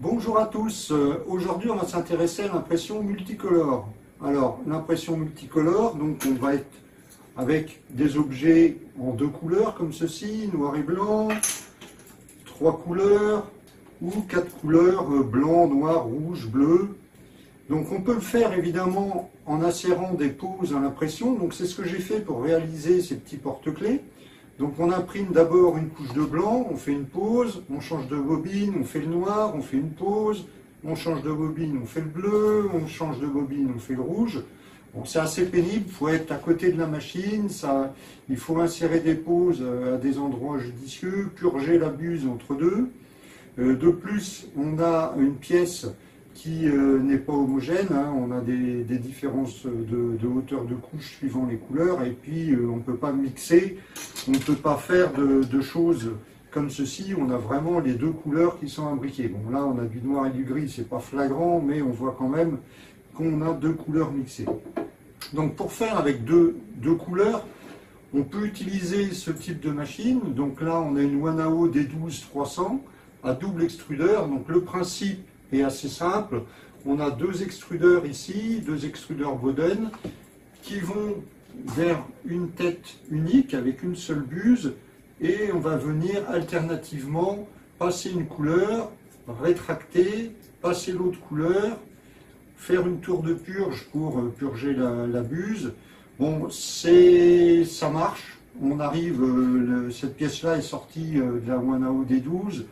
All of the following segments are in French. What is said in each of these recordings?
Bonjour à tous, aujourd'hui on va s'intéresser à l'impression multicolore. Alors l'impression multicolore, donc on va être avec des objets en deux couleurs comme ceci, noir et blanc, trois couleurs ou quatre couleurs, blanc, noir, rouge, bleu. Donc on peut le faire évidemment en insérant des poses à l'impression, donc c'est ce que j'ai fait pour réaliser ces petits porte-clés. Donc on imprime d'abord une couche de blanc, on fait une pause, on change de bobine, on fait le noir, on fait une pause, on change de bobine, on fait le bleu, on change de bobine, on fait le rouge. Bon, c'est assez pénible, il faut être à côté de la machine, il faut insérer des pauses à des endroits judicieux, purger la buse entre deux. De plus, on a une pièce qui n'est pas homogène, hein. On a des différences de hauteur de couche suivant les couleurs, et puis on ne peut pas mixer, on ne peut pas faire de choses comme ceci, on a vraiment les deux couleurs qui sont imbriquées. Bon, là on a du noir et du gris, c'est pas flagrant, mais on voit quand même qu'on a deux couleurs mixées. Donc pour faire avec deux couleurs, on peut utiliser ce type de machine. Donc là on a une Wanao D12-300 à double extrudeur, donc le principe est assez simple. On a deux extrudeurs ici, deux extrudeurs Bowden, qui vont vers une tête unique avec une seule buse, et on va venir alternativement passer une couleur, rétracter, passer l'autre couleur, faire une tour de purge pour purger la buse. Bon, ça marche. On arrive, cette pièce-là est sortie de la Wanao D12.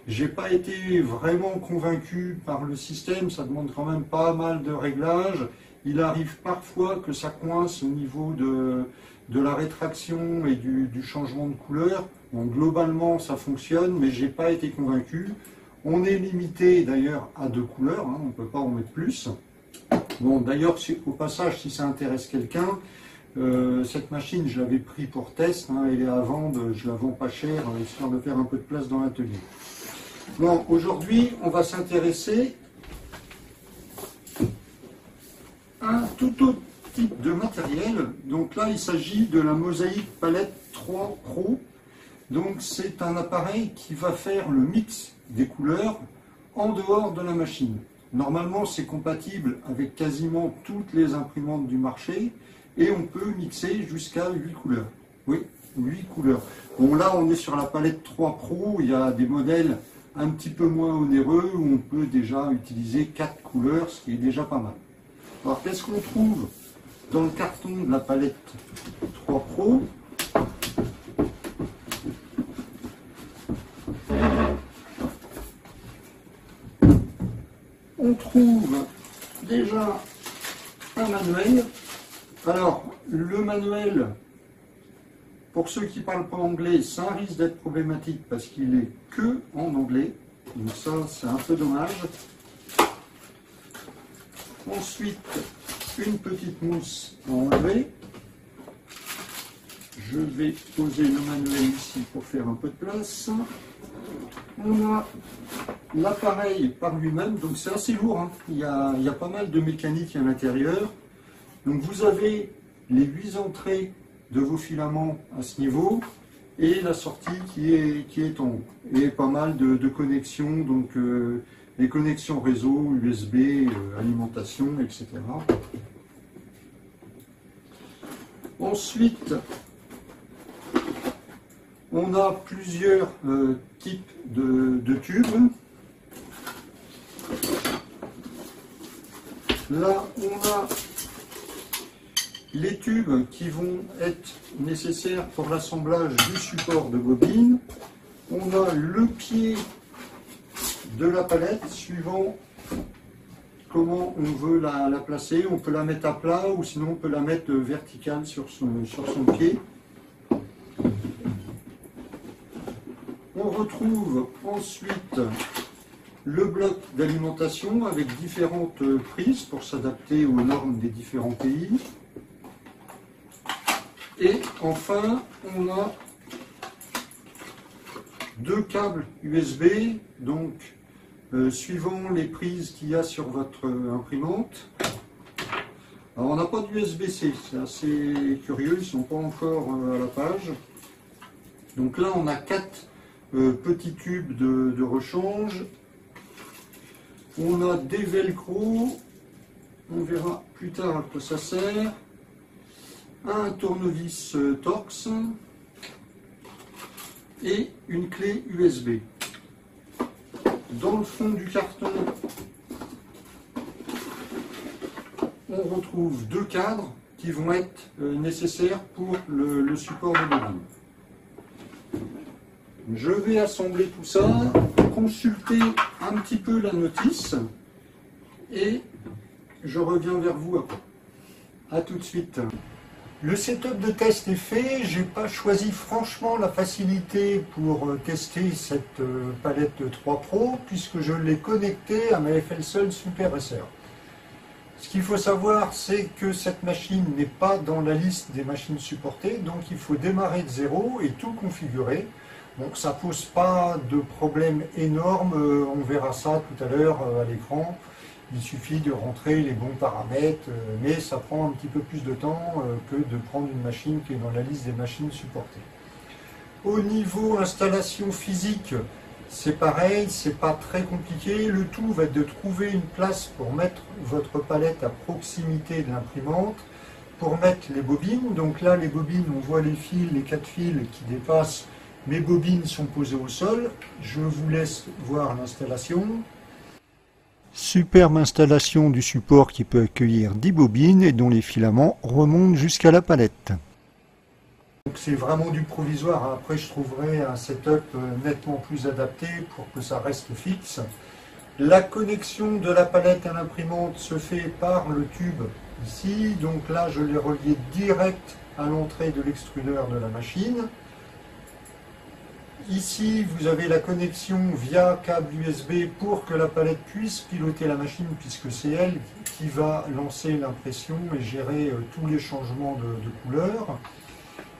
J'ai pas été vraiment convaincu par le système, ça demande quand même pas mal de réglages. Il arrive parfois que ça coince au niveau de la rétraction et du changement de couleur. Bon, globalement ça fonctionne, mais j'ai pas été convaincu. On est limité d'ailleurs à deux couleurs, hein, on ne peut pas en mettre plus. Bon, d'ailleurs, au passage, si ça intéresse quelqu'un, cette machine, je l'avais pris pour test, hein, elle est à vendre, je la vends pas cher, histoire de faire un peu de place dans l'atelier. Bon, aujourd'hui, on va s'intéresser à un tout autre type de matériel. Donc là, il s'agit de la Mosaïque Palette 3 Pro. Donc c'est un appareil qui va faire le mix des couleurs en dehors de la machine. Normalement, c'est compatible avec quasiment toutes les imprimantes du marché et on peut mixer jusqu'à 8 couleurs. Oui, 8 couleurs. Bon, là, on est sur la Palette 3 Pro. Il y a des modèles un petit peu moins onéreux où on peut déjà utiliser 4 couleurs, ce qui est déjà pas mal. Alors, qu'est-ce qu'on trouve dans le carton de la Palette 3 Pro? On trouve déjà un manuel. Alors, le manuel, pour ceux qui ne parlent pas anglais, ça risque d'être problématique parce qu'il est que en anglais. Donc ça, c'est un peu dommage. Ensuite, une petite mousse à enlever. Je vais poser le manuel ici pour faire un peu de place. On a l'appareil par lui-même, donc c'est assez lourd, hein. Il y a pas mal de mécanique à l'intérieur. Donc vous avez les 8 entrées de vos filaments à ce niveau et la sortie qui est en haut. Et pas mal de connexions, donc les connexions réseau, USB, alimentation, etc. Ensuite, on a plusieurs types de tubes. Là, on a les tubes qui vont être nécessaires pour l'assemblage du support de bobine. On a le pied de la palette suivant comment on veut la placer. On peut la mettre à plat ou sinon on peut la mettre verticale sur son pied. On retrouve ensuite le bloc d'alimentation avec différentes prises pour s'adapter aux normes des différents pays. Et enfin, on a deux câbles USB, donc suivant les prises qu'il y a sur votre imprimante. Alors on n'a pas d'USB-C, c'est assez curieux, ils ne sont pas encore à la page. Donc là on a 4 petits tubes de rechange On a des velcro, on verra plus tard à quoi ça sert. Un tournevis Torx et une clé USB. Dans le fond du carton, on retrouve deux cadres qui vont être nécessaires pour le support de bobine. Je vais assembler tout ça, consulter un petit peu la notice et je reviens vers vous après. A tout de suite. Le setup de test est fait, j'ai pas choisi franchement la facilité pour tester cette palette 3 Pro puisque je l'ai connectée à ma FLSOL Super SR. Ce qu'il faut savoir, c'est que cette machine n'est pas dans la liste des machines supportées, donc il faut démarrer de zéro et tout configurer. Donc ça pose pas de problème énorme, on verra ça tout à l'heure à l'écran. Il suffit de rentrer les bons paramètres, mais ça prend un petit peu plus de temps que de prendre une machine qui est dans la liste des machines supportées. Au niveau installation physique, c'est pareil, c'est pas très compliqué. Le tout va être de trouver une place pour mettre votre palette à proximité de l'imprimante, pour mettre les bobines. Donc là, les bobines, on voit les fils, les 4 fils qui dépassent. Mes bobines sont posées au sol. Je vous laisse voir l'installation. Superbe installation du support qui peut accueillir 10 bobines et dont les filaments remontent jusqu'à la palette. C'est vraiment du provisoire. Après, je trouverai un setup nettement plus adapté pour que ça reste fixe. La connexion de la palette à l'imprimante se fait par le tube ici. Donc là, je l'ai relié direct à l'entrée de l'extrudeur de la machine. Ici, vous avez la connexion via câble USB pour que la palette puisse piloter la machine, puisque c'est elle qui va lancer l'impression et gérer tous les changements de couleur.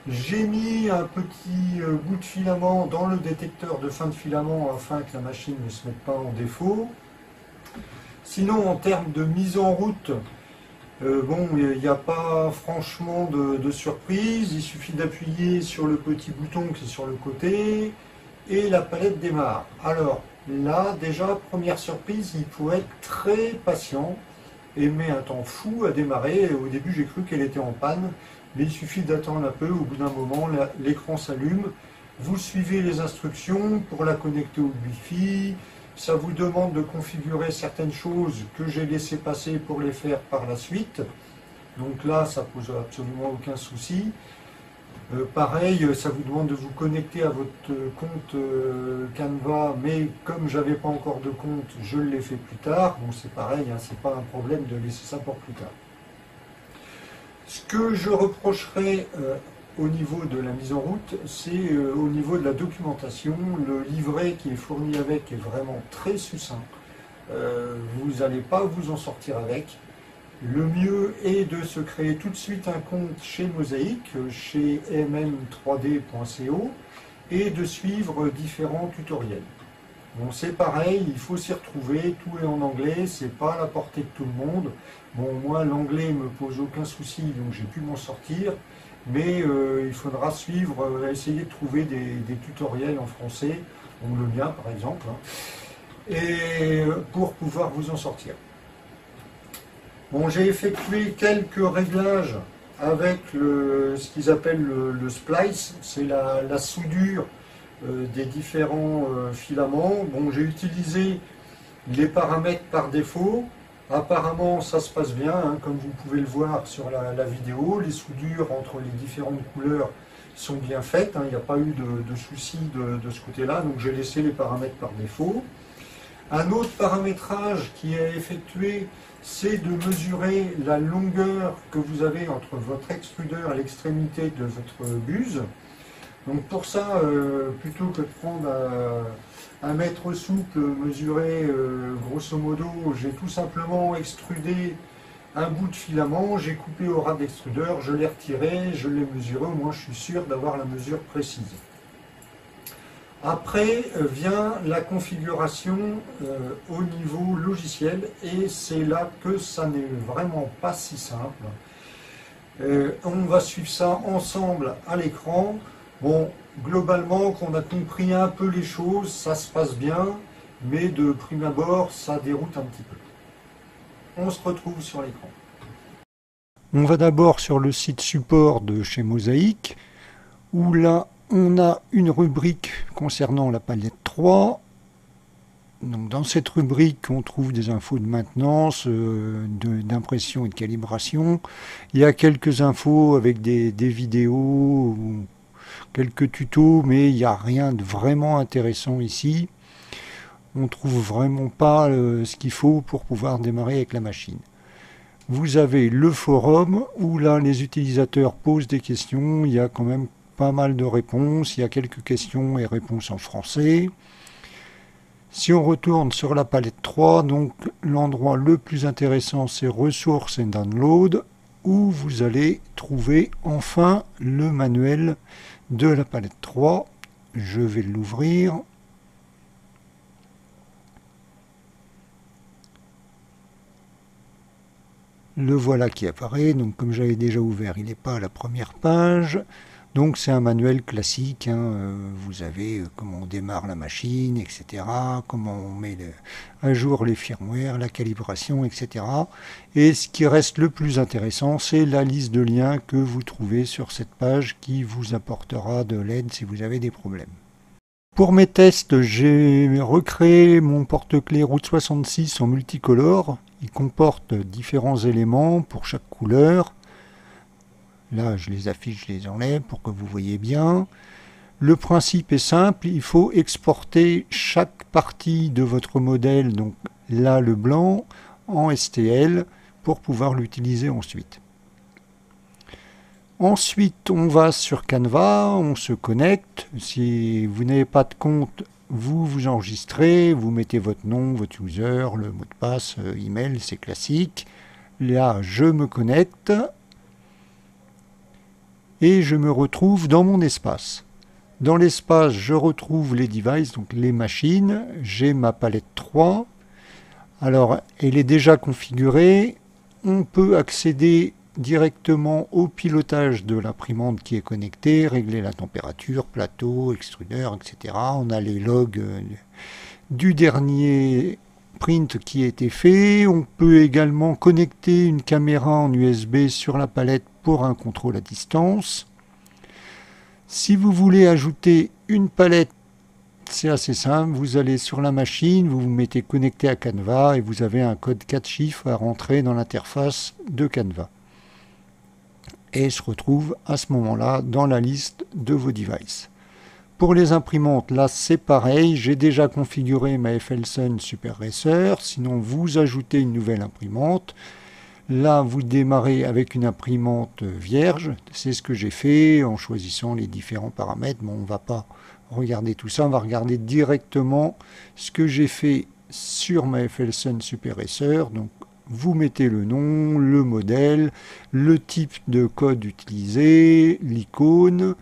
J'ai mis un petit bout de filament dans le détecteur de fin de filament afin que la machine ne se mette pas en défaut. Sinon, en termes de mise en route, bon, il n'y a pas franchement de surprise, il suffit d'appuyer sur le petit bouton qui est sur le côté et la palette démarre. Alors là, déjà, première surprise, il faut être très patient et met un temps fou à démarrer. Au début, j'ai cru qu'elle était en panne, mais il suffit d'attendre un peu, au bout d'un moment, l'écran s'allume, vous suivez les instructions pour la connecter au Wi-Fi. Ça vous demande de configurer certaines choses que j'ai laissé passer pour les faire par la suite. Donc là, ça pose absolument aucun souci. Pareil, ça vous demande de vous connecter à votre compte Canva, mais comme j'avais pas encore de compte, je l'ai fait plus tard. Bon, c'est pareil, hein, c'est pas un problème de laisser ça pour plus tard. Ce que je reprocherais au niveau de la mise en route, c'est au niveau de la documentation. Le livret qui est fourni avec est vraiment très succinct. Vous n'allez pas vous en sortir avec. Le mieux est de se créer tout de suite un compte chez Mosaic, chez mm3d.co, et de suivre différents tutoriels. Bon, c'est pareil, il faut s'y retrouver, tout est en anglais, c'est pas à la portée de tout le monde. Bon, moi, l'anglais me pose aucun souci, donc j'ai pu m'en sortir. Mais il faudra suivre, essayer de trouver des tutoriels en français, ou le mien par exemple, hein, et pour pouvoir vous en sortir. Bon, j'ai effectué quelques réglages avec ce qu'ils appellent le splice, c'est la soudure des différents filaments. Bon, j'ai utilisé les paramètres par défaut. Apparemment, ça se passe bien, hein, comme vous pouvez le voir sur la vidéo. Les soudures entre les différentes couleurs sont bien faites, hein, il n'y a pas eu de soucis de ce côté-là, donc j'ai laissé les paramètres par défaut. Un autre paramétrage qui est effectué, c'est de mesurer la longueur que vous avez entre votre extrudeur et l'extrémité de votre buse. Donc pour ça, plutôt que de prendre un mètre souple mesuré grosso modo, j'ai tout simplement extrudé un bout de filament, j'ai coupé au ras d'extrudeur, je l'ai retiré, je l'ai mesuré, au moins je suis sûr d'avoir la mesure précise. Après vient la configuration au niveau logiciel, et c'est là que ça n'est vraiment pas si simple. On va suivre ça ensemble à l'écran. Bon, globalement, qu'on a compris un peu les choses, ça se passe bien. mais de prime abord, ça déroute un petit peu. On se retrouve sur l'écran. On va d'abord sur le site support de chez Mosaic, où là, on a une rubrique concernant la palette 3. Donc, dans cette rubrique, on trouve des infos de maintenance, d'impression et de calibration. Il y a quelques infos avec des vidéos, quelques tutos, mais il n'y a rien de vraiment intéressant ici. On trouve vraiment pas ce qu'il faut pour pouvoir démarrer avec la machine. Vous avez le forum où là les utilisateurs posent des questions. Il y a quand même pas mal de réponses. Il y a quelques questions et réponses en français. Si on retourne sur la palette 3, donc l'endroit le plus intéressant c'est ressources et download, où vous allez trouver enfin le manuel de la palette 3. Je vais l'ouvrir. Le voilà qui apparaît. Donc comme j'avais déjà ouvert, il n'est pas à la première page. Donc c'est un manuel classique, hein. Vous avez comment on démarre la machine, etc. Comment on met à jour les firmware, la calibration, etc. Et ce qui reste le plus intéressant, c'est la liste de liens que vous trouvez sur cette page qui vous apportera de l'aide si vous avez des problèmes. Pour mes tests, j'ai recréé mon porte-clés Route 66 en multicolore. Il comporte différents éléments pour chaque couleur. Là, je les affiche, je les enlève pour que vous voyez bien. Le principe est simple, il faut exporter chaque partie de votre modèle, donc là le blanc, en STL pour pouvoir l'utiliser ensuite. Ensuite, on va sur Canva, on se connecte. Si vous n'avez pas de compte, vous vous enregistrez, vous mettez votre nom, votre user, le mot de passe, email, c'est classique. Là, je me connecte. Et je me retrouve dans mon espace. Dans l'espace, je retrouve les devices, donc les machines. J'ai ma palette 3. Alors, elle est déjà configurée. On peut accéder directement au pilotage de l'imprimante qui est connectée, régler la température, plateau, extrudeur, etc. On a les logs du dernier print qui a été fait. On peut également connecter une caméra en USB sur la palette pour un contrôle à distance. Si vous voulez ajouter une palette, c'est assez simple. Vous allez sur la machine, vous vous mettez connecté à Canva et vous avez un code 4 chiffres à rentrer dans l'interface de Canva. Et se retrouve à ce moment-là dans la liste de vos devices. Pour les imprimantes, là c'est pareil, j'ai déjà configuré ma FLSun Super Racer, sinon vous ajoutez une nouvelle imprimante. Là vous démarrez avec une imprimante vierge, c'est ce que j'ai fait en choisissant les différents paramètres. Bon, on ne va pas regarder tout ça, on va regarder directement ce que j'ai fait sur ma FLSun Super Racer. Donc vous mettez le nom, le modèle, le type de code utilisé, l'icône,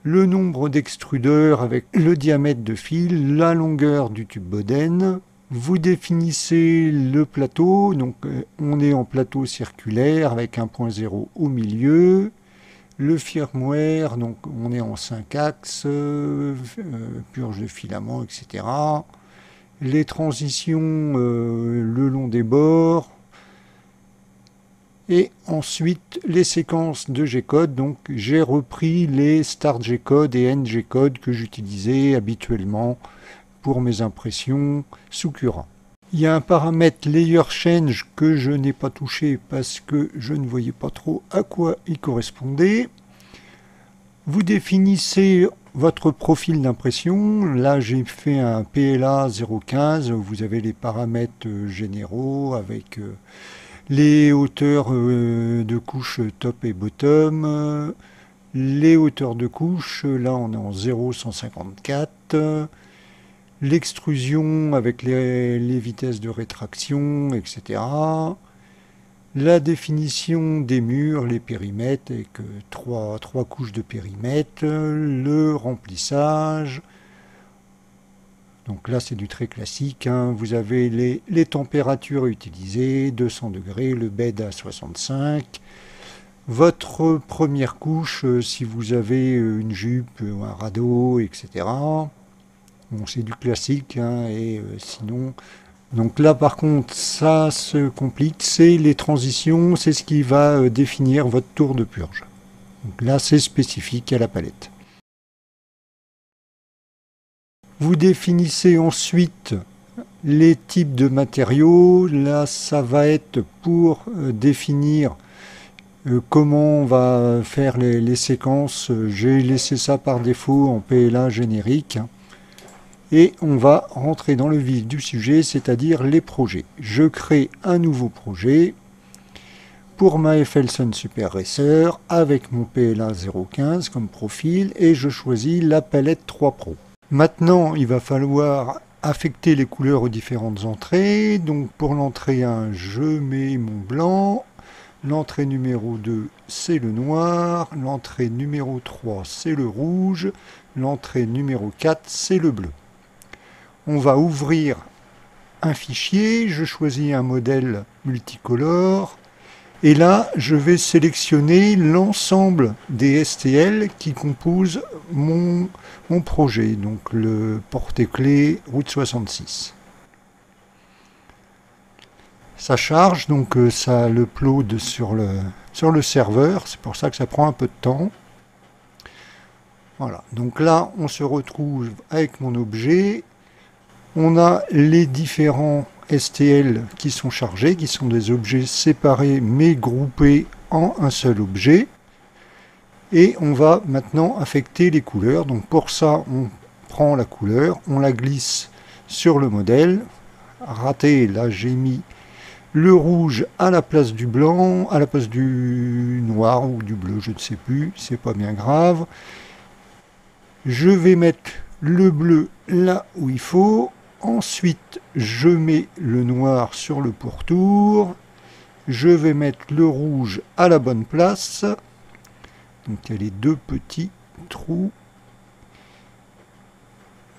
le nombre d'extrudeurs avec le diamètre de fil, la longueur du tube Boden. Vous définissez le plateau, donc on est en plateau circulaire avec un point 0 au milieu. Le firmware, donc on est en 5 axes, purge de filament, etc. Les transitions le long des bords. Et ensuite, les séquences de G-code. Donc, j'ai repris les Start G-code et End G-code que j'utilisais habituellement pour mes impressions sous Cura. Il y a un paramètre Layer Change que je n'ai pas touché parce que je ne voyais pas trop à quoi il correspondait. Vous définissez votre profil d'impression. Là, j'ai fait un PLA 0.15. Vous avez les paramètres généraux avec les hauteurs de couche top et bottom, les hauteurs de couche, là on est en 0,154, l'extrusion avec les vitesses de rétraction, etc. La définition des murs, les périmètres avec trois couches de périmètre, le remplissage. Donc là, c'est du très classique, hein. Vous avez les températures utilisées, 200 degrés, le bed à 65. Votre première couche, si vous avez une jupe, un radeau, etc. Bon, c'est du classique, hein, et sinon... Donc là, par contre, ça se complique, c'est les transitions, c'est ce qui va définir votre tour de purge. Donc là, c'est spécifique à la palette. Vous définissez ensuite les types de matériaux. Là, ça va être pour définir comment on va faire les séquences. J'ai laissé ça par défaut en PLA générique. Et on va rentrer dans le vif du sujet, c'est-à-dire les projets. Je crée un nouveau projet pour ma FLSUN Super Racer avec mon PLA 015 comme profil et je choisis la palette 3 Pro. Maintenant, il va falloir affecter les couleurs aux différentes entrées. Donc pour l'entrée 1, je mets mon blanc. L'entrée numéro 2, c'est le noir. L'entrée numéro 3, c'est le rouge. L'entrée numéro 4, c'est le bleu. On va ouvrir un fichier, je choisis un modèle multicolore et là je vais sélectionner l'ensemble des STL qui composent mon projet, donc le porte-clés Route 66. Ça charge, donc ça l'upload sur le serveur, c'est pour ça que ça prend un peu de temps. Voilà, donc là on se retrouve avec mon objet. On a les différents STL qui sont chargés, qui sont des objets séparés mais groupés en un seul objet. Et on va maintenant affecter les couleurs. Donc pour ça, on prend la couleur, on la glisse sur le modèle. Raté, là j'ai mis le rouge à la place du blanc, à la place du noir ou du bleu, je ne sais plus, c'est pas bien grave. Je vais mettre le bleu là où il faut. Ensuite, je mets le noir sur le pourtour. Je vais mettre le rouge à la bonne place. Donc il y a les deux petits trous.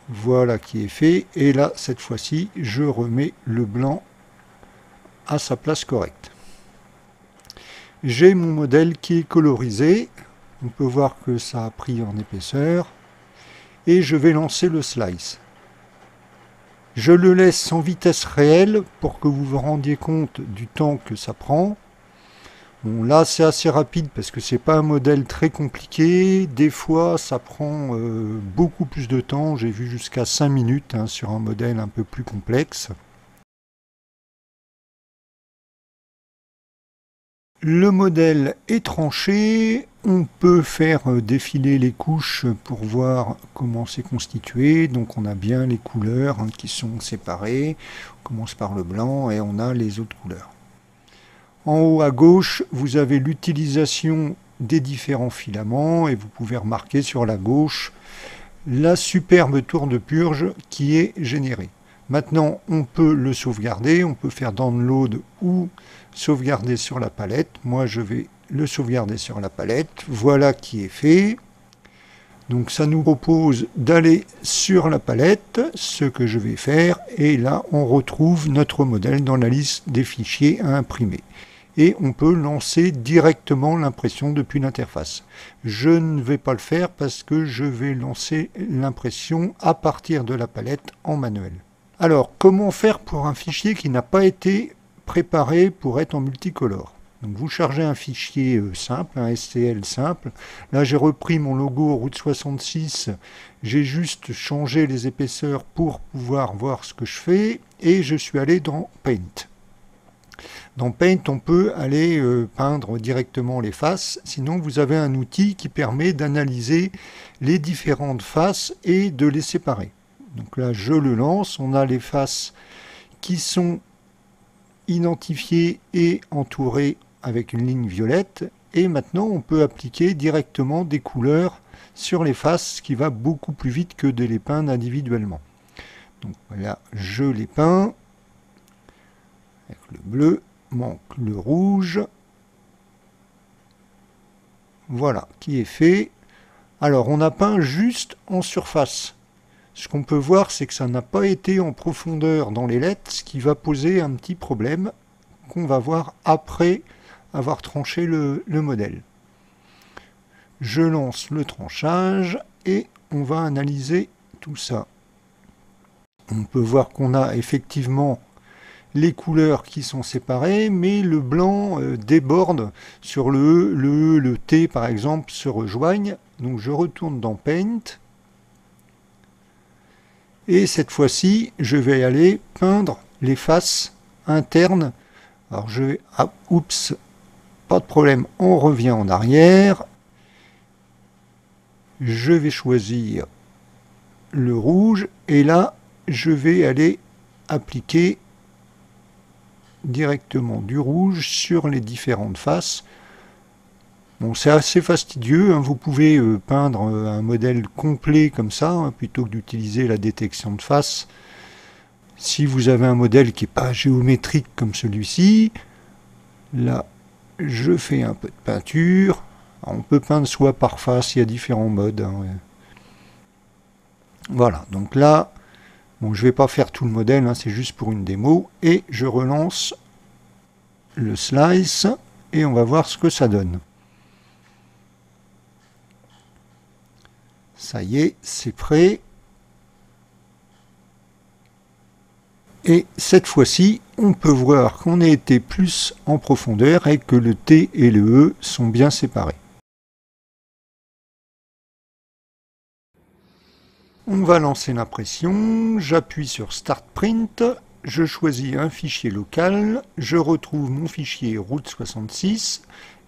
Voilà qui est fait. Et là, cette fois-ci, je remets le blanc à sa place correcte. J'ai mon modèle qui est colorisé. On peut voir que ça a pris en épaisseur. Et je vais lancer le slice. Je le laisse en vitesse réelle pour que vous vous rendiez compte du temps que ça prend. Bon, là c'est assez rapide parce que c'est pas un modèle très compliqué. Des fois ça prend beaucoup plus de temps. J'ai vu jusqu'à 5 minutes hein, sur un modèle un peu plus complexe. Le modèle est tranché, on peut faire défiler les couches pour voir comment c'est constitué. Donc on a bien les couleurs hein, qui sont séparées. On commence par le blanc et on a les autres couleurs. En haut à gauche, vous avez l'utilisation des différents filaments et vous pouvez remarquer sur la gauche la superbe tour de purge qui est générée. Maintenant, on peut le sauvegarder, on peut faire download ou sauvegarder sur la palette. Moi, je vais le sauvegarder sur la palette. Voilà qui est fait. Donc, ça nous propose d'aller sur la palette, ce que je vais faire. Et là, on retrouve notre modèle dans la liste des fichiers à imprimer. Et on peut lancer directement l'impression depuis l'interface. Je ne vais pas le faire parce que je vais lancer l'impression à partir de la palette en manuel. Alors, comment faire pour un fichier qui n'a pas été préparé pour être en multicolore? Donc, vous chargez un fichier simple, un STL simple. Là, j'ai repris mon logo Route 66. J'ai juste changé les épaisseurs pour pouvoir voir ce que je fais. Et je suis allé dans Paint. Dans Paint, on peut aller peindre directement les faces. Sinon, vous avez un outil qui permet d'analyser les différentes faces et de les séparer. Donc là, je le lance. On a les faces qui sont identifiées et entourées avec une ligne violette. Et maintenant, on peut appliquer directement des couleurs sur les faces, ce qui va beaucoup plus vite que de les peindre individuellement. Donc voilà, je les peins. Avec le bleu, manque le rouge. Voilà, qui est fait. Alors, on a peint juste en surface. Ce qu'on peut voir, c'est que ça n'a pas été en profondeur dans les lettres, ce qui va poser un petit problème qu'on va voir après avoir tranché le modèle. Je lance le tranchage et on va analyser tout ça. on peut voir qu'on a effectivement les couleurs qui sont séparées, mais le blanc déborde sur le E, le E, le T par exemple se rejoignent. Donc je retourne dans Paint. Et cette fois-ci, je vais aller peindre les faces internes. Alors je vais... Ah, oups, pas de problème, on revient en arrière. Je vais choisir le rouge et là, je vais aller appliquer directement du rouge sur les différentes faces. Bon, c'est assez fastidieux, hein. Vous pouvez peindre un modèle complet comme ça, hein, plutôt que d'utiliser la détection de face. Si vous avez un modèle qui n'est pas géométrique comme celui-ci, là, je fais un peu de peinture. Alors, on peut peindre soit par face, il y a différents modes, hein. Voilà, donc là, bon, je ne vais pas faire tout le modèle, hein, c'est juste pour une démo. Et je relance le slice et on va voir ce que ça donne. Ça y est, c'est prêt. Et cette fois-ci, on peut voir qu'on a été plus en profondeur et que le T et le E sont bien séparés. On va lancer l'impression, j'appuie sur Start Print, je choisis un fichier local, je retrouve mon fichier Route 66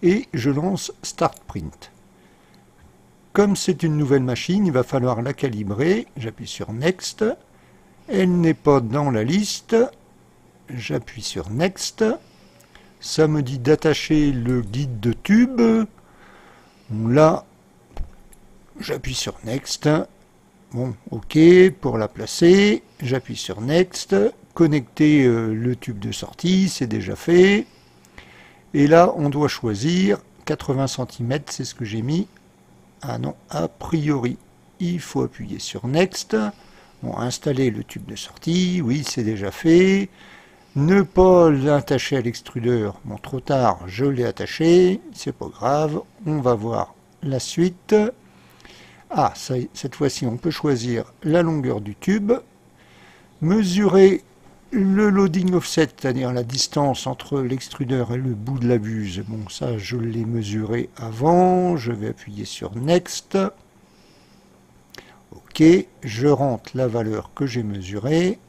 et je lance Start Print. Comme c'est une nouvelle machine, il va falloir la calibrer, j'appuie sur Next, elle n'est pas dans la liste, j'appuie sur Next, ça me dit d'attacher le guide de tube, bon, là j'appuie sur Next. Bon, ok, pour la placer, j'appuie sur Next, connecter le tube de sortie, c'est déjà fait. Et là, on doit choisir 80 cm, c'est ce que j'ai mis. Ah non, a priori, il faut appuyer sur Next. Bon, installer le tube de sortie, oui, c'est déjà fait. Ne pas l'attacher à l'extrudeur, bon, trop tard, je l'ai attaché, c'est pas grave. On va voir la suite. Ah, cette fois-ci, on peut choisir la longueur du tube, mesurer le loading offset, c'est-à-dire la distance entre l'extrudeur et le bout de la buse. Bon, ça, je l'ai mesuré avant. Je vais appuyer sur Next. OK, je rentre la valeur que j'ai mesurée.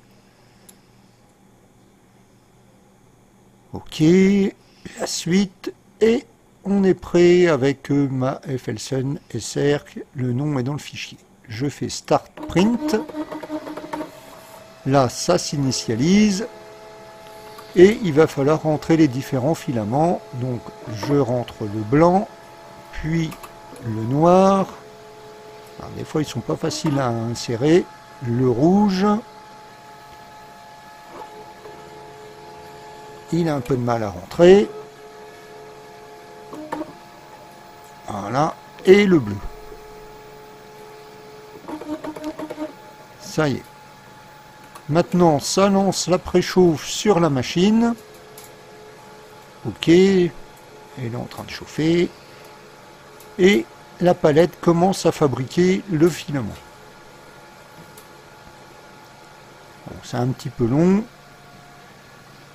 OK, la suite et on est prêt avec ma FLSUN SR, le nom est dans le fichier. Je fais Start Print. Là, ça s'initialise. Et il va falloir rentrer les différents filaments. Donc, je rentre le blanc, puis le noir. Alors, des fois, ils ne sont pas faciles à insérer. Le rouge. Il a un peu de mal à rentrer. Voilà, et le bleu. Ça y est. Maintenant, ça lance la préchauffe sur la machine. OK. Elle est en train de chauffer. Et la palette commence à fabriquer le filament. Bon, c'est un petit peu long.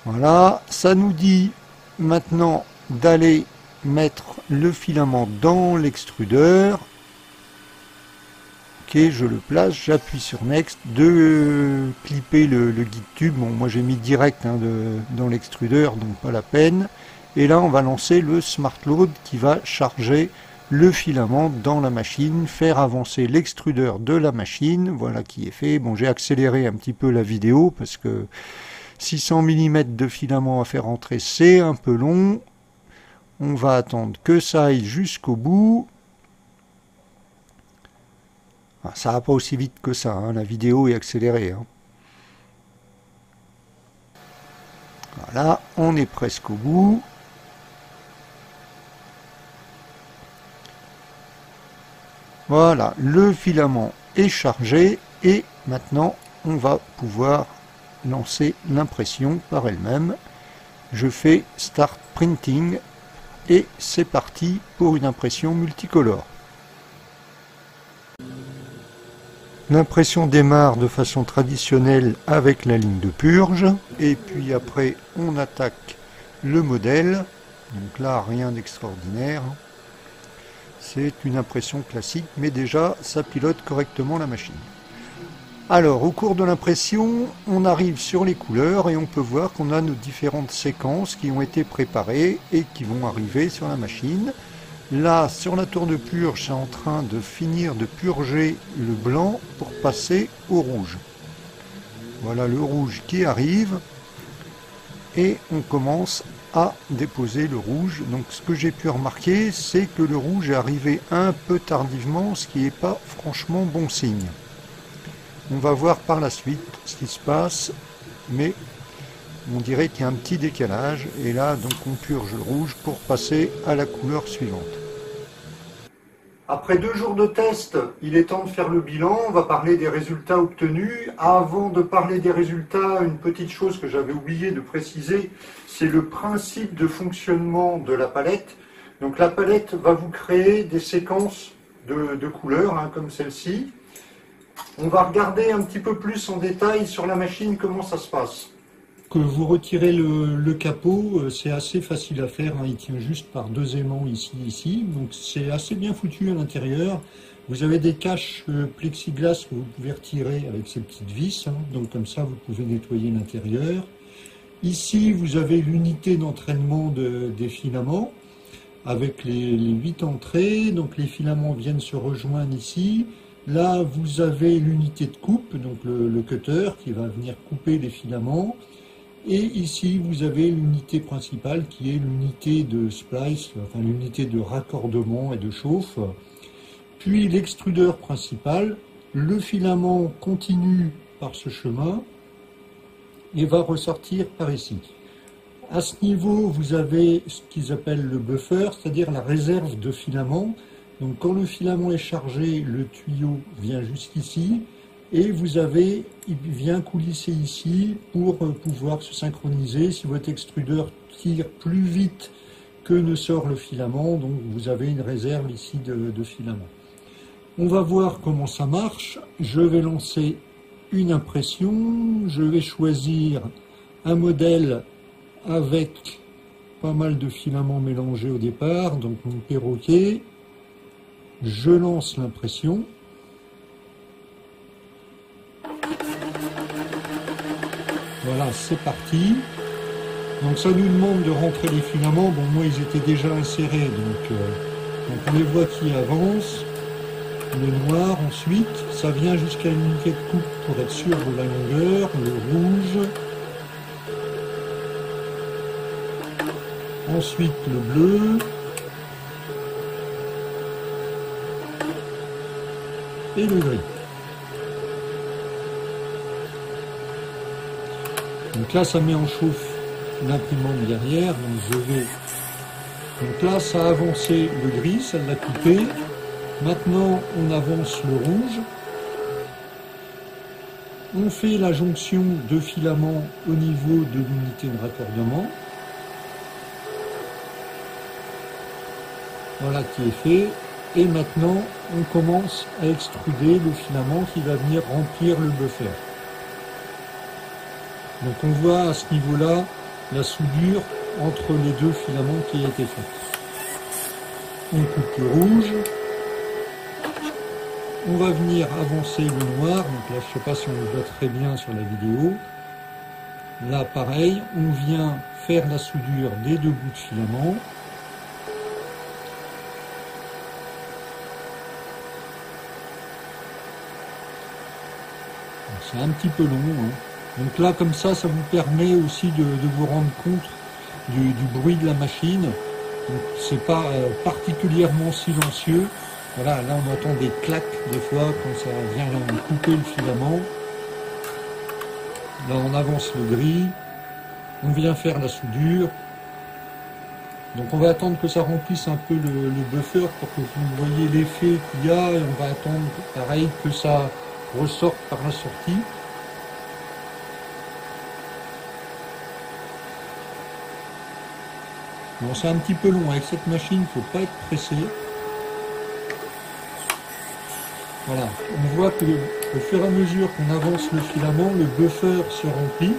Voilà, ça nous dit maintenant d'aller mettre le filament dans l'extrudeur. Ok, je le place, j'appuie sur Next, de clipper le guide tube. Bon, moi j'ai mis direct dans l'extrudeur, donc pas la peine. Et là, on va lancer le Smart Load qui va charger le filament dans la machine, faire avancer l'extrudeur de la machine. Voilà qui est fait. Bon, j'ai accéléré un petit peu la vidéo parce que 600 mm de filament à faire entrer, c'est un peu long. On va attendre que ça aille jusqu'au bout. Ah, ça va pas aussi vite que ça, hein, la vidéo est accélérée. Hein. Voilà, on est presque au bout. Voilà, le filament est chargé et maintenant on va pouvoir lancer l'impression par elle-même. Je fais Start Printing. Et c'est parti pour une impression multicolore. l'impression démarre de façon traditionnelle avec la ligne de purge, et puis après on attaque le modèle. Donc là, rien d'extraordinaire. C'est une impression classique, mais déjà, ça pilote correctement la machine. Alors, au cours de l'impression, on arrive sur les couleurs et on peut voir qu'on a nos différentes séquences qui ont été préparées et qui vont arriver sur la machine. Là, sur la tour de purge, c'est en train de finir de purger le blanc pour passer au rouge. Voilà le rouge qui arrive et on commence à déposer le rouge. Donc ce que j'ai pu remarquer, c'est que le rouge est arrivé un peu tardivement, ce qui n'est pas franchement bon signe. On va voir par la suite ce qui se passe, mais on dirait qu'il y a un petit décalage, et là donc on purge le rouge pour passer à la couleur suivante. Après 2 jours de test, il est temps de faire le bilan. On va parler des résultats obtenus. Avant de parler des résultats, une petite chose que j'avais oublié de préciser, c'est le principe de fonctionnement de la palette. Donc la palette va vous créer des séquences de couleurs, hein, comme celle-ci. On va regarder un petit peu plus en détail sur la machine comment ça se passe. Que vous retirez le capot, c'est assez facile à faire, hein, il tient juste par 2 aimants ici, donc c'est assez bien foutu à l'intérieur. Vous avez des caches plexiglas que vous pouvez retirer avec ces petites vis, hein, donc comme ça vous pouvez nettoyer l'intérieur. Ici vous avez l'unité d'entraînement des filaments avec les 8 entrées, donc les filaments viennent se rejoindre ici. Là vous avez l'unité de coupe, donc le cutter qui va venir couper les filaments. Et ici, vous avez l'unité principale qui est l'unité de splice, enfin l'unité de raccordement et de chauffe. Puis l'extrudeur principal, le filament continue par ce chemin et va ressortir par ici. À ce niveau, vous avez ce qu'ils appellent le buffer, c'est-à-dire la réserve de filament. Donc quand le filament est chargé, le tuyau vient jusqu'ici. Et vous avez, il vient coulisser ici pour pouvoir se synchroniser. Si votre extrudeur tire plus vite que ne sort le filament, donc vous avez une réserve ici de filament. On va voir comment ça marche. Je vais lancer une impression. Je vais choisir un modèle avec pas mal de filaments mélangés au départ, donc mon perroquet. Je lance l'impression. Voilà, c'est parti. Donc ça nous demande de rentrer les filaments. Bon, moi, ils étaient déjà insérés, donc on les voit qui avancent. Le noir, ensuite, ça vient jusqu'à l'unité de coupe pour être sûr de la longueur. Le rouge. Ensuite, le bleu. Et le gris. Donc là, ça met en chauffe l'imprimante derrière. Donc là, ça a avancé le gris, ça l'a coupé. Maintenant, on avance le rouge. On fait la jonction de filaments au niveau de l'unité de raccordement. Voilà qui est fait. Et maintenant, on commence à extruder le filament qui va venir remplir le buffer. Donc on voit à ce niveau-là la soudure entre les 2 filaments qui a été faite. On coupe le rouge. On va venir avancer le noir. Donc là, je ne sais pas si on le voit très bien sur la vidéo. Là, pareil, on vient faire la soudure des 2 bouts de filament. C'est un petit peu long, hein. Donc là, comme ça vous permet aussi de vous rendre compte du bruit de la machine. Donc c'est pas particulièrement silencieux. Voilà, là on entend des claques des fois quand ça vient couper le filament. Là on avance le gris. On vient faire la soudure. Donc on va attendre que ça remplisse un peu le buffer pour que vous voyez l'effet qu'il y a. Et on va attendre pareil que ça ressorte par la sortie. Bon, c'est un petit peu long avec cette machine, il ne faut pas être pressé. Voilà, on voit que au fur et à mesure qu'on avance le filament, le buffer se remplit,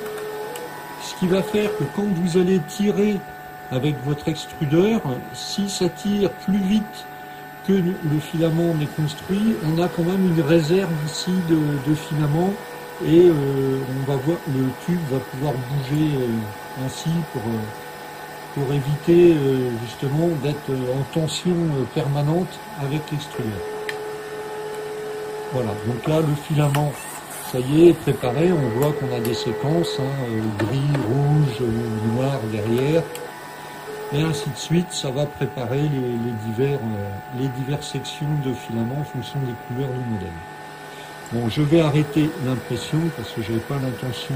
ce qui va faire que quand vous allez tirer avec votre extrudeur, si ça tire plus vite que le filament n'est construit, on a quand même une réserve ici de filament et on va voir, le tube va pouvoir bouger ainsi pour éviter justement d'être en tension permanente avec l'extrudeur. Voilà, donc là le filament, ça y est préparé, on voit qu'on a des séquences, gris, rouge, noir derrière, et ainsi de suite, ça va préparer les diverses sections de filament en fonction des couleurs du modèle. Bon, je vais arrêter l'impression parce que je n'avais pas l'intention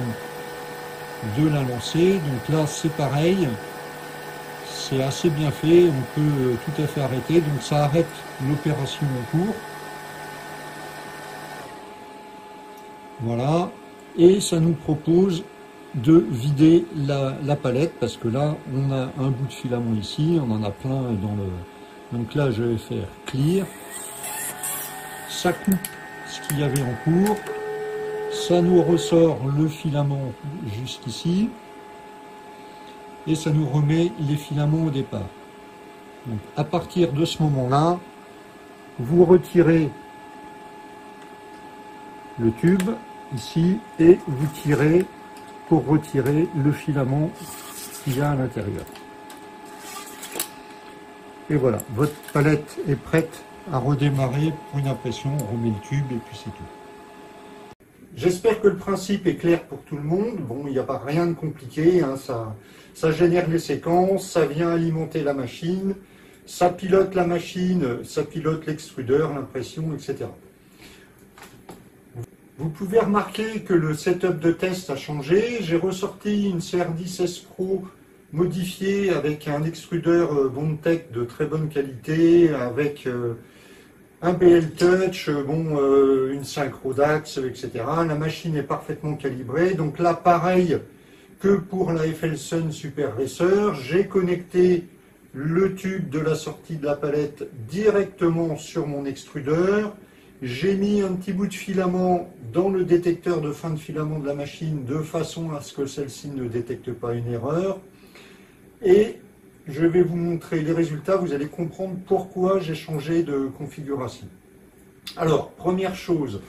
de la lancer, donc là c'est pareil, c'est assez bien fait, on peut tout à fait arrêter, donc ça arrête l'opération en cours. Voilà, et ça nous propose de vider la palette, parce que là, on a un bout de filament ici, on en a plein dans le... Donc là, je vais faire clear. Ça coupe ce qu'il y avait en cours. Ça nous ressort le filament jusqu'ici. Et ça nous remet les filaments au départ. Donc, à partir de ce moment-là, vous retirez le tube ici et vous tirez pour retirer le filament qu'il y a à l'intérieur. Et voilà, votre palette est prête à redémarrer pour une impression. On remet le tube et puis c'est tout. J'espère que le principe est clair pour tout le monde. Bon, il n'y a pas rien de compliqué, hein, ça génère les séquences, ça vient alimenter la machine, ça pilote la machine, ça pilote l'extrudeur, l'impression, etc. Vous pouvez remarquer que le setup de test a changé. J'ai ressorti une CR10S Pro modifiée avec un extrudeur Bondtech de très bonne qualité, avec un BL Touch, une synchro d'axe, etc. La machine est parfaitement calibrée. Donc là, pareil que pour la FLSUN Super Racer, j'ai connecté le tube de la sortie de la palette directement sur mon extrudeur. J'ai mis un petit bout de filament dans le détecteur de fin de filament de la machine de façon à ce que celle-ci ne détecte pas une erreur. Et je vais vous montrer les résultats, vous allez comprendre pourquoi j'ai changé de configuration. Alors, première chose,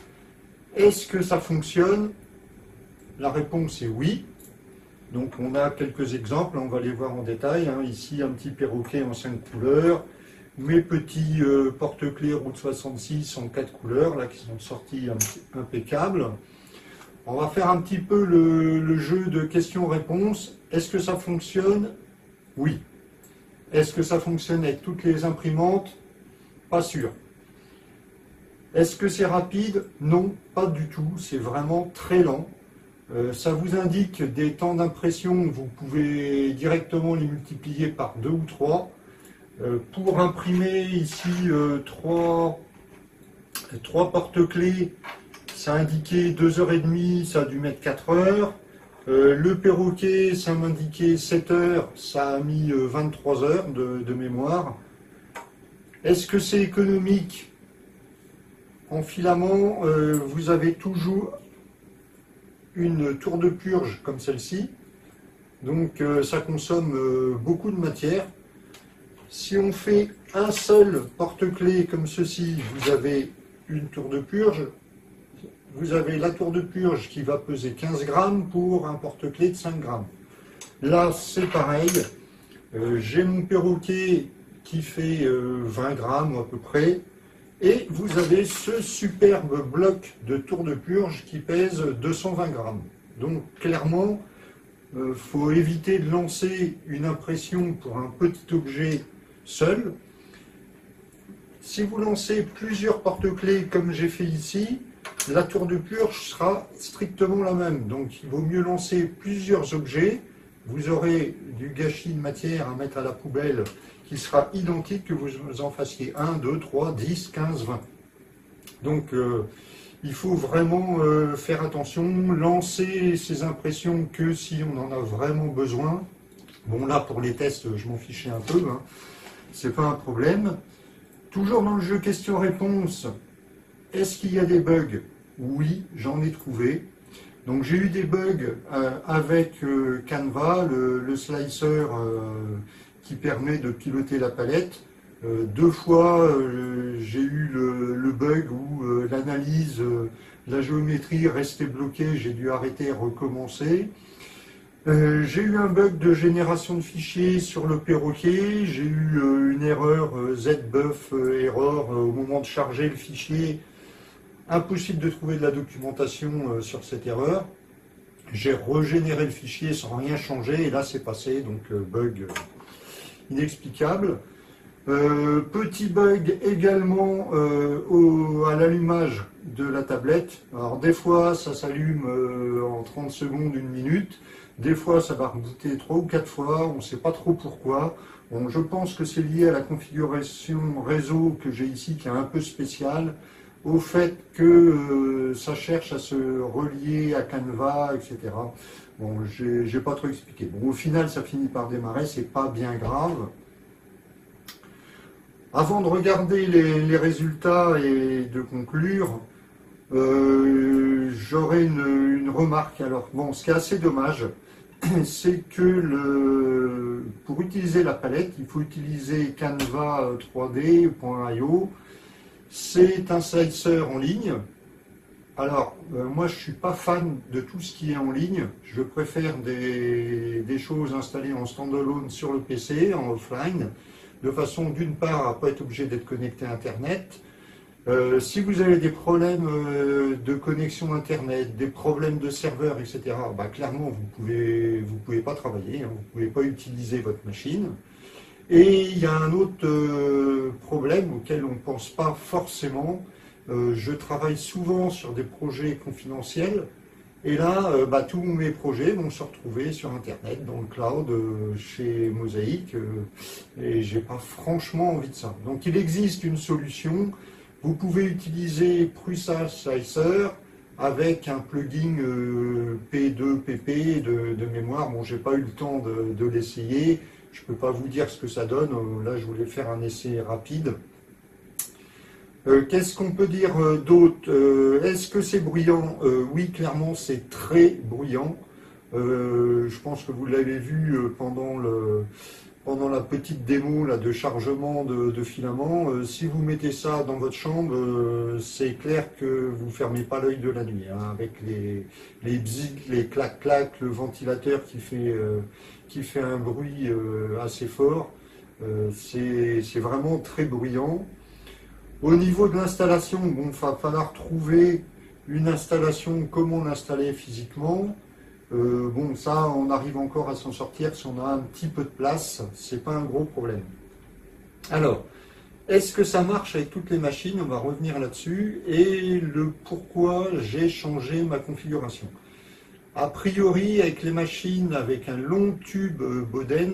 est-ce que ça fonctionne? La réponse est oui. Donc on a quelques exemples, on va les voir en détail. Ici, un petit perroquet en 5 couleurs. Mes petits porte-clés Route 66 en 4 couleurs, là, qui sont sortis impeccables. On va faire un petit peu le jeu de questions-réponses. Est-ce que ça fonctionne? Oui. Est-ce que ça fonctionne avec toutes les imprimantes? Pas sûr. Est-ce que c'est rapide? Non, pas du tout. C'est vraiment très lent. Ça vous indique des temps d'impression, vous pouvez directement les multiplier par 2 ou 3. Pour imprimer ici 3 porte-clés, ça indiquait 2h30, ça a dû mettre 4 heures. Le perroquet, ça m'indiquait 7 heures, ça a mis 23 heures de mémoire. Est-ce que c'est économique? En filament, vous avez toujours une tour de purge comme celle-ci. Donc ça consomme beaucoup de matière. Si on fait un seul porte-clés comme ceci, vous avez une tour de purge. Vous avez la tour de purge qui va peser 15 grammes pour un porte-clés de 5 grammes. Là, c'est pareil. J'ai mon perroquet qui fait 20 grammes à peu près. Et vous avez ce superbe bloc de tour de purge qui pèse 220 grammes. Donc clairement, il faut éviter de lancer une impression pour un petit objet seul. Si vous lancez plusieurs porte-clés comme j'ai fait ici, la tour de purge sera strictement la même. Donc il vaut mieux lancer plusieurs objets. Vous aurez du gâchis de matière à mettre à la poubelle qui sera identique que vous en fassiez 1, 2, 3, 10, 15, 20. Donc il faut vraiment faire attention, lancer ces impressions que si on en a vraiment besoin. Bon là pour les tests je m'en fichais un peu, c'est pas un problème. Toujours dans le jeu question-réponse, est-ce qu'il y a des bugs? Oui, j'en ai trouvé. Donc j'ai eu des bugs avec Canva, le slicer qui permet de piloter la palette. Deux fois, j'ai eu le bug où l'analyse, la géométrie restait bloquée, j'ai dû arrêter et recommencer. J'ai eu un bug de génération de fichiers sur le perroquet, j'ai eu une erreur zbuff error au moment de charger le fichier. Impossible de trouver de la documentation sur cette erreur. J'ai régénéré le fichier sans rien changer et là c'est passé, donc bug inexplicable. Petit bug également à l'allumage de la tablette. Alors des fois ça s'allume en 30 secondes, une minute. Des fois ça va rebooter 3 ou 4 fois, on ne sait pas trop pourquoi. Bon, je pense que c'est lié à la configuration réseau que j'ai ici qui est un peu spéciale, au fait que ça cherche à se relier à Canva, etc. Bon, j'ai pas trop expliqué. Bon, au final ça finit par démarrer, c'est pas bien grave. Avant de regarder les résultats et de conclure, j'aurais une remarque. Alors, bon, ce qui est assez dommage, c'est que pour utiliser la palette, il faut utiliser Canva 3D.io. C'est un slicer en ligne. Alors, moi, je ne suis pas fan de tout ce qui est en ligne. Je préfère des choses installées en standalone sur le PC, en offline, de façon, d'une part, à ne pas être obligé d'être connecté à Internet. Si vous avez des problèmes de connexion Internet, des problèmes de serveur, etc., bah, clairement, vous pouvez pas travailler, hein, vous ne pouvez pas utiliser votre machine. Et il y a un autre problème auquel on ne pense pas forcément. Je travaille souvent sur des projets confidentiels. Et là, tous mes projets vont se retrouver sur Internet, dans le cloud, chez Mosaic. Et j'ai pas franchement envie de ça. Donc il existe une solution. Vous pouvez utiliser Prusa Slicer avec un plugin P2PP de mémoire. Bon, j'ai pas eu le temps de l'essayer. Je peux pas vous dire ce que ça donne. Là, je voulais faire un essai rapide. Qu'est-ce qu'on peut dire d'autre? Est-ce que c'est bruyant? Oui, clairement, c'est très bruyant. Je pense que vous l'avez vu pendant la petite démo là, de chargement de filaments. Si vous mettez ça dans votre chambre, c'est clair que vous ne fermez pas l'œil de la nuit, hein, avec les bzz, les clac-clac, le ventilateur qui fait un bruit assez fort. C'est vraiment très bruyant. Au niveau de l'installation, bon, il va falloir trouver une installation, comment l'installer physiquement. Bon, ça, on arrive encore à s'en sortir si on a un petit peu de place, c'est pas un gros problème. Alors, est-ce que ça marche avec toutes les machines? On va revenir là-dessus et le pourquoi j'ai changé ma configuration. A priori, avec les machines avec un long tube Boden,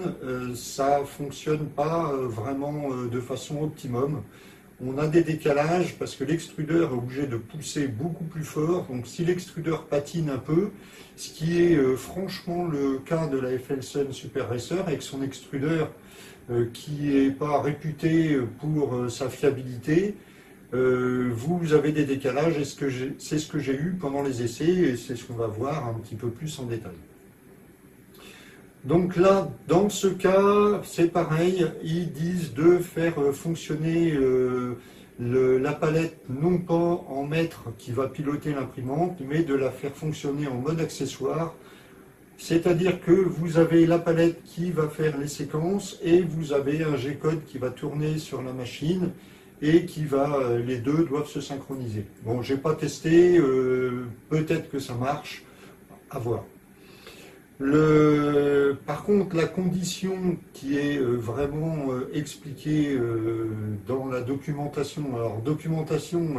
ça fonctionne pas vraiment de façon optimum. On a des décalages parce que l'extrudeur est obligé de pousser beaucoup plus fort. Donc si l'extrudeur patine un peu, ce qui est franchement le cas de la FLSun Super Racer avec son extrudeur qui n'est pas réputé pour sa fiabilité, vous avez des décalages et c'est ce que j'ai eu pendant les essais et c'est ce qu'on va voir un petit peu plus en détail. Donc là, dans ce cas, c'est pareil, ils disent de faire fonctionner la palette non pas en maître qui va piloter l'imprimante, mais de la faire fonctionner en mode accessoire. C'est-à-dire que vous avez la palette qui va faire les séquences et vous avez un G-code qui va tourner sur la machine et les deux doivent se synchroniser. Bon, j'ai pas testé, peut-être que ça marche, à voir. Par contre, la condition qui est vraiment expliquée dans la documentation, alors documentation,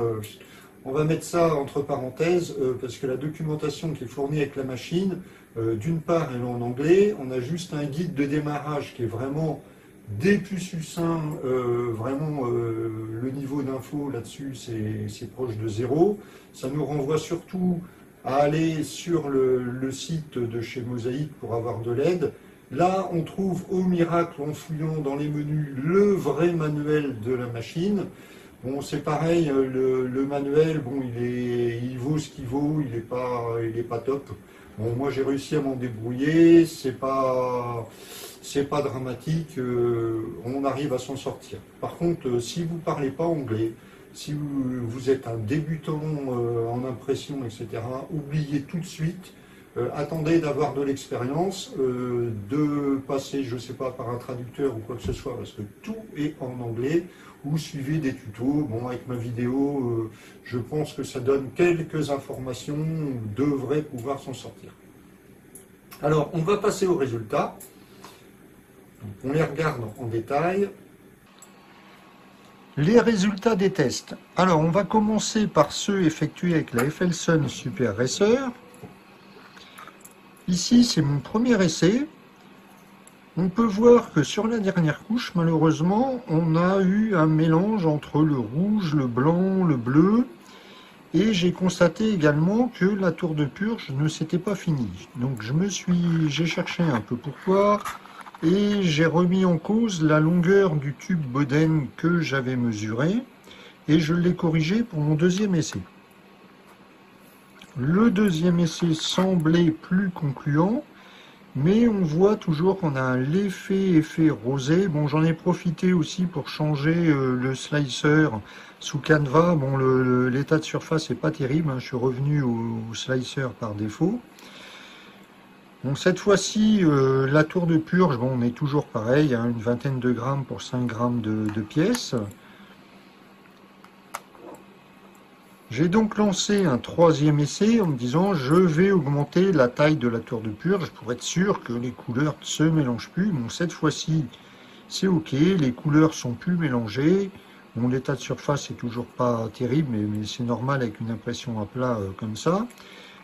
on va mettre ça entre parenthèses, parce que la documentation qui est fournie avec la machine, d'une part elle est en anglais, on a juste un guide de démarrage qui est vraiment des plus succinct, vraiment le niveau d'info là-dessus c'est proche de zéro, ça nous renvoie surtout à aller sur le site de chez Mosaic pour avoir de l'aide. Là, on trouve au miracle, en fouillant dans les menus, le vrai manuel de la machine. Bon, c'est pareil, le manuel, bon, il vaut ce qu'il vaut, il est pas top. Bon, moi j'ai réussi à m'en débrouiller, c'est pas dramatique, on arrive à s'en sortir. Par contre, si vous parlez pas anglais, si vous êtes un débutant en impression, etc., oubliez tout de suite. Attendez d'avoir de l'expérience, de passer, je sais pas, par un traducteur ou quoi que ce soit, parce que tout est en anglais, ou suivez des tutos. Bon, avec ma vidéo, je pense que ça donne quelques informations, on devrait pouvoir s'en sortir. Alors, on va passer aux résultats. Donc, on les regarde en détail. Les résultats des tests. Alors, on va commencer par ceux effectués avec la FLSUN Super Racer. Ici, c'est mon premier essai. On peut voir que sur la dernière couche, malheureusement, on a eu un mélange entre le rouge, le blanc, le bleu. Et j'ai constaté également que la tour de purge ne s'était pas finie. Donc j'ai cherché un peu pourquoi. Et j'ai remis en cause la longueur du tube Boden que j'avais mesuré. Et je l'ai corrigé pour mon deuxième essai. Le deuxième essai semblait plus concluant, mais on voit toujours qu'on a un léger effet rosé. Bon, j'en ai profité aussi pour changer le slicer sous Canva. Bon, l'état de surface n'est pas terrible, hein. Je suis revenu au slicer par défaut. Bon, cette fois-ci, la tour de purge, bon, on est toujours pareil, hein, une vingtaine de grammes pour 5 grammes de pièces. J'ai donc lancé un troisième essai en me disant je vais augmenter la taille de la tour de purge pour être sûr que les couleurs ne se mélangent plus. Bon, cette fois-ci, c'est ok, les couleurs sont plus mélangées. Bon, l'état de surface est toujours pas terrible, mais c'est normal avec une impression à plat comme ça.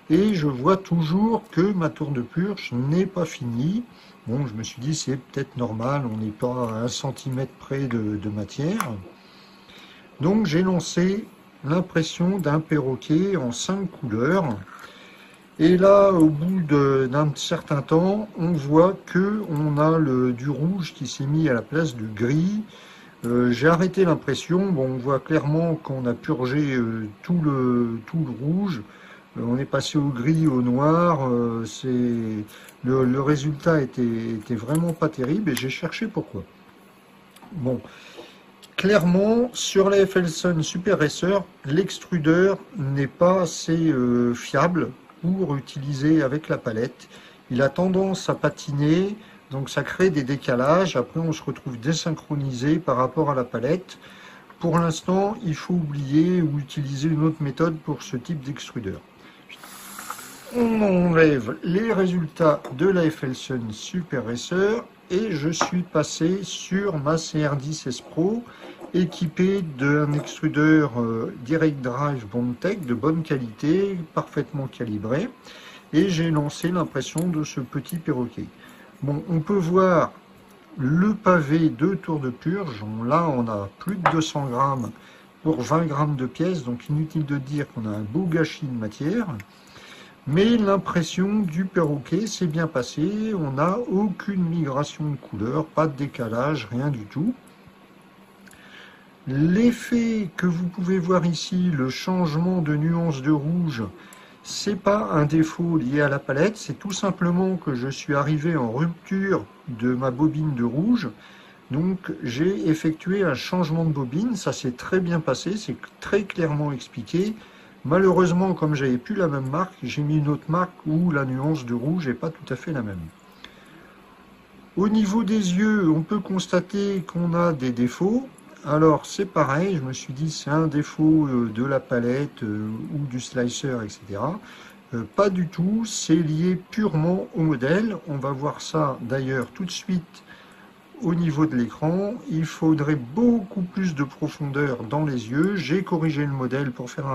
Et je vois toujours que ma tour de purge n'est pas finie. Bon, je me suis dit c'est peut-être normal, on n'est pas à 1 cm près de matière. Donc j'ai lancé l'impression d'un perroquet en 5 couleurs. Et là, au bout d'un certain temps, on voit que on a du rouge qui s'est mis à la place du gris. J'ai arrêté l'impression. Bon, on voit clairement qu'on a purgé tout le rouge. On est passé au gris, au noir. Le résultat était vraiment pas terrible et j'ai cherché pourquoi. Bon. Clairement, sur la FLSUN Super Racer, l'extrudeur n'est pas assez fiable pour utiliser avec la palette. Il a tendance à patiner, donc ça crée des décalages. Après, on se retrouve désynchronisé par rapport à la palette. Pour l'instant, il faut oublier ou utiliser une autre méthode pour ce type d'extrudeur. On enlève les résultats de la FLSUN Super Racer et je suis passé sur ma CR10S Pro équipée d'un extrudeur Direct Drive Bondtech de bonne qualité, parfaitement calibré, et j'ai lancé l'impression de ce petit perroquet. Bon, on peut voir le pavé de tour de purge. Là, on a plus de 200 grammes pour 20 grammes de pièces, donc inutile de dire qu'on a un beau gâchis de matière. Mais l'impression du perroquet s'est bien passée, on n'a aucune migration de couleur, pas de décalage, rien du tout. L'effet que vous pouvez voir ici, le changement de nuance de rouge, c'est pas un défaut lié à la palette, c'est tout simplement que je suis arrivé en rupture de ma bobine de rouge. Donc j'ai effectué un changement de bobine, ça s'est très bien passé, c'est très clairement expliqué. Malheureusement, comme j'avais plus la même marque, j'ai mis une autre marque où la nuance de rouge n'est pas tout à fait la même. Au niveau des yeux, on peut constater qu'on a des défauts. Alors c'est pareil, je me suis dit c'est un défaut de la palette ou du slicer, etc. Pas du tout, c'est lié purement au modèle. On va voir ça d'ailleurs tout de suite au niveau de l'écran. Il faudrait beaucoup plus de profondeur dans les yeux. J'ai corrigé le modèle pour faire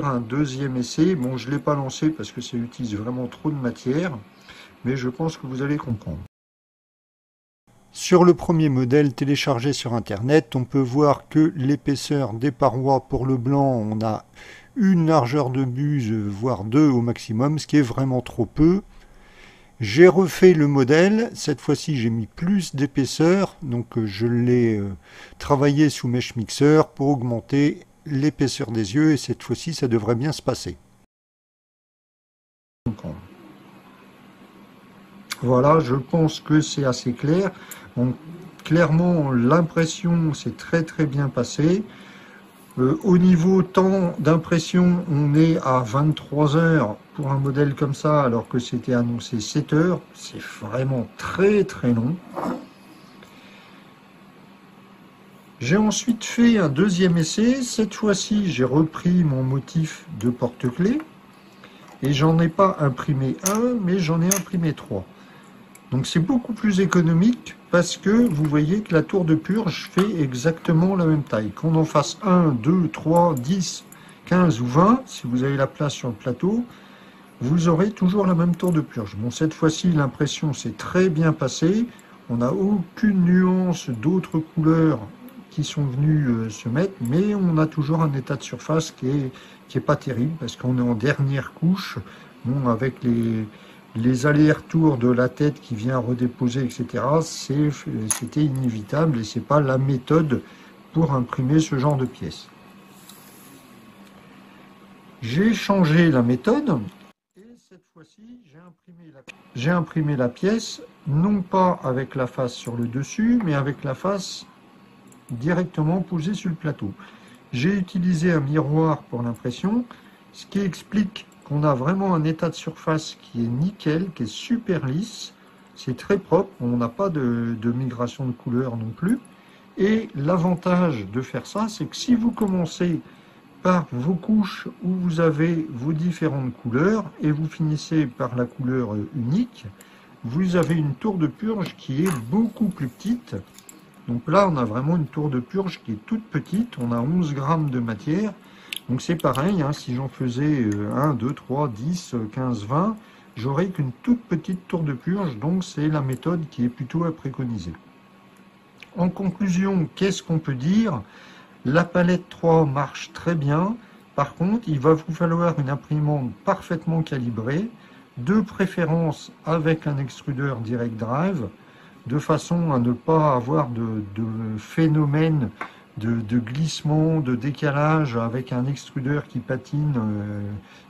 un deuxième essai. Bon, je ne l'ai pas lancé parce que ça utilise vraiment trop de matière, mais je pense que vous allez comprendre. Sur le premier modèle téléchargé sur internet, on peut voir que l'épaisseur des parois pour le blanc, on a une largeur de buse, voire 2 au maximum, ce qui est vraiment trop peu. J'ai refait le modèle, cette fois-ci j'ai mis plus d'épaisseur, donc je l'ai travaillé sous Mesh Mixer pour augmenter l'épaisseur des yeux et cette fois-ci ça devrait bien se passer. Voilà, je pense que c'est assez clair. Donc, clairement, l'impression s'est très bien passée. Au niveau temps d'impression, on est à 23 heures pour un modèle comme ça, alors que c'était annoncé 7 heures. C'est vraiment très long. J'ai ensuite fait un deuxième essai. Cette fois-ci, j'ai repris mon motif de porte-clés. Et j'en ai pas imprimé un, mais j'en ai imprimé 3. Donc c'est beaucoup plus économique parce que vous voyez que la tour de purge fait exactement la même taille. Qu'on en fasse 1, 2, 3, 10, 15 ou 20, si vous avez la place sur le plateau, vous aurez toujours la même tour de purge. Bon, cette fois-ci, l'impression s'est très bien passée. On n'a aucune nuance d'autres couleurs qui sont venues se mettre, mais on a toujours un état de surface qui est pas terrible parce qu'on est en dernière couche, bon, avec les allers-retours de la tête qui vient redéposer, etc., c'était inévitable et c'est pas la méthode pour imprimer ce genre de pièces. J'ai changé la méthode et cette fois-ci, j'ai imprimé la pièce, non pas avec la face sur le dessus, mais avec la face directement posée sur le plateau. J'ai utilisé un miroir pour l'impression, ce qui explique qu'on a vraiment un état de surface qui est nickel, qui est super lisse, c'est très propre, on n'a pas de migration de couleur non plus. Et l'avantage de faire ça, c'est que si vous commencez par vos couches où vous avez vos différentes couleurs et vous finissez par la couleur unique, vous avez une tour de purge qui est beaucoup plus petite. Donc là, on a vraiment une tour de purge qui est toute petite, on a 11 grammes de matière. Donc c'est pareil, hein, si j'en faisais 1, 2, 3, 10, 15, 20, j'aurais qu'une toute petite tour de purge, donc c'est la méthode qui est plutôt à préconiser. En conclusion, qu'est-ce qu'on peut dire? La palette 3 marche très bien, par contre, il va vous falloir une imprimante parfaitement calibrée, de préférence avec un extrudeur Direct Drive, de façon à ne pas avoir de phénomène de glissement, de décalage avec un extrudeur qui patine,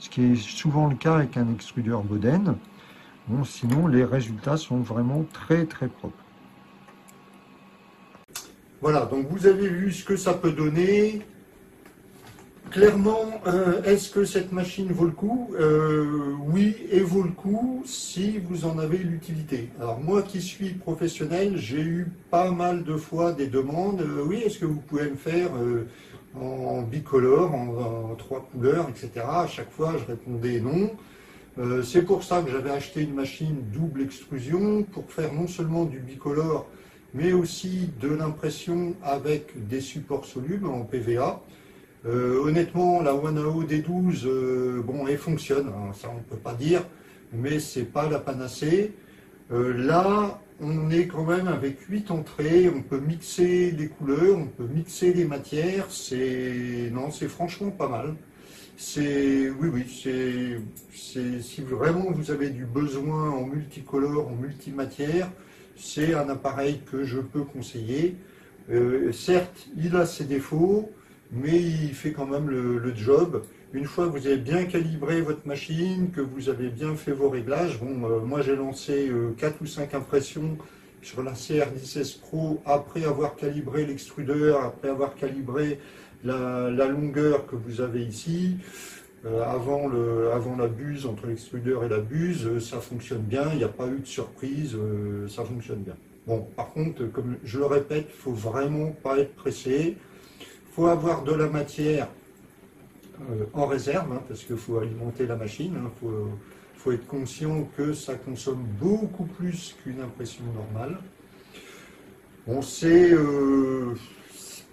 ce qui est souvent le cas avec un extrudeur Boden. Bon, sinon, les résultats sont vraiment très propres. Voilà, donc vous avez vu ce que ça peut donner. Clairement, est-ce que cette machine vaut le coup? Oui, et vaut le coup si vous en avez l'utilité. Alors moi qui suis professionnel, j'ai eu pas mal de fois des demandes. Oui, est-ce que vous pouvez me faire en bicolore, en 3 couleurs, etc. À chaque fois, je répondais non. C'est pour ça que j'avais acheté une machine double extrusion pour faire non seulement du bicolore, mais aussi de l'impression avec des supports solubles en PVA. Honnêtement, la Wanao D12, bon, elle fonctionne, hein, ça on ne peut pas dire, mais c'est pas la panacée. Là, on est quand même avec 8 entrées, on peut mixer les couleurs, on peut mixer les matières, c'est franchement pas mal. Oui, si vraiment vous avez du besoin en multicolore, en multimatière, c'est un appareil que je peux conseiller. Certes, il a ses défauts, mais il fait quand même le job. Une fois que vous avez bien calibré votre machine, que vous avez bien fait vos réglages, bon, moi j'ai lancé 4 ou 5 impressions sur la CR16 Pro après avoir calibré l'extrudeur, après avoir calibré la longueur que vous avez ici. Avant la buse, entre l'extrudeur et la buse, ça fonctionne bien, il n'y a pas eu de surprise, ça fonctionne bien. Bon, par contre, comme je le répète, il ne faut vraiment pas être pressé. Il faut avoir de la matière en réserve, hein, parce qu'il faut alimenter la machine. Il faut être conscient que ça consomme beaucoup plus qu'une impression normale. On sait,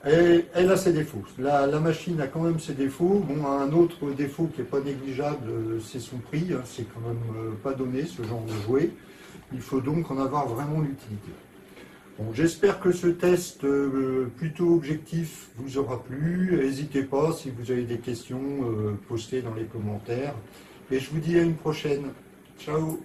elle a ses défauts. La machine a quand même ses défauts. Bon, un autre défaut qui n'est pas négligeable, c'est son prix. Hein, c'est quand même pas donné ce genre de jouet. Il faut donc en avoir vraiment l'utilité. Bon, j'espère que ce test plutôt objectif vous aura plu. N'hésitez pas, si vous avez des questions, postez dans les commentaires. Et je vous dis à une prochaine. Ciao!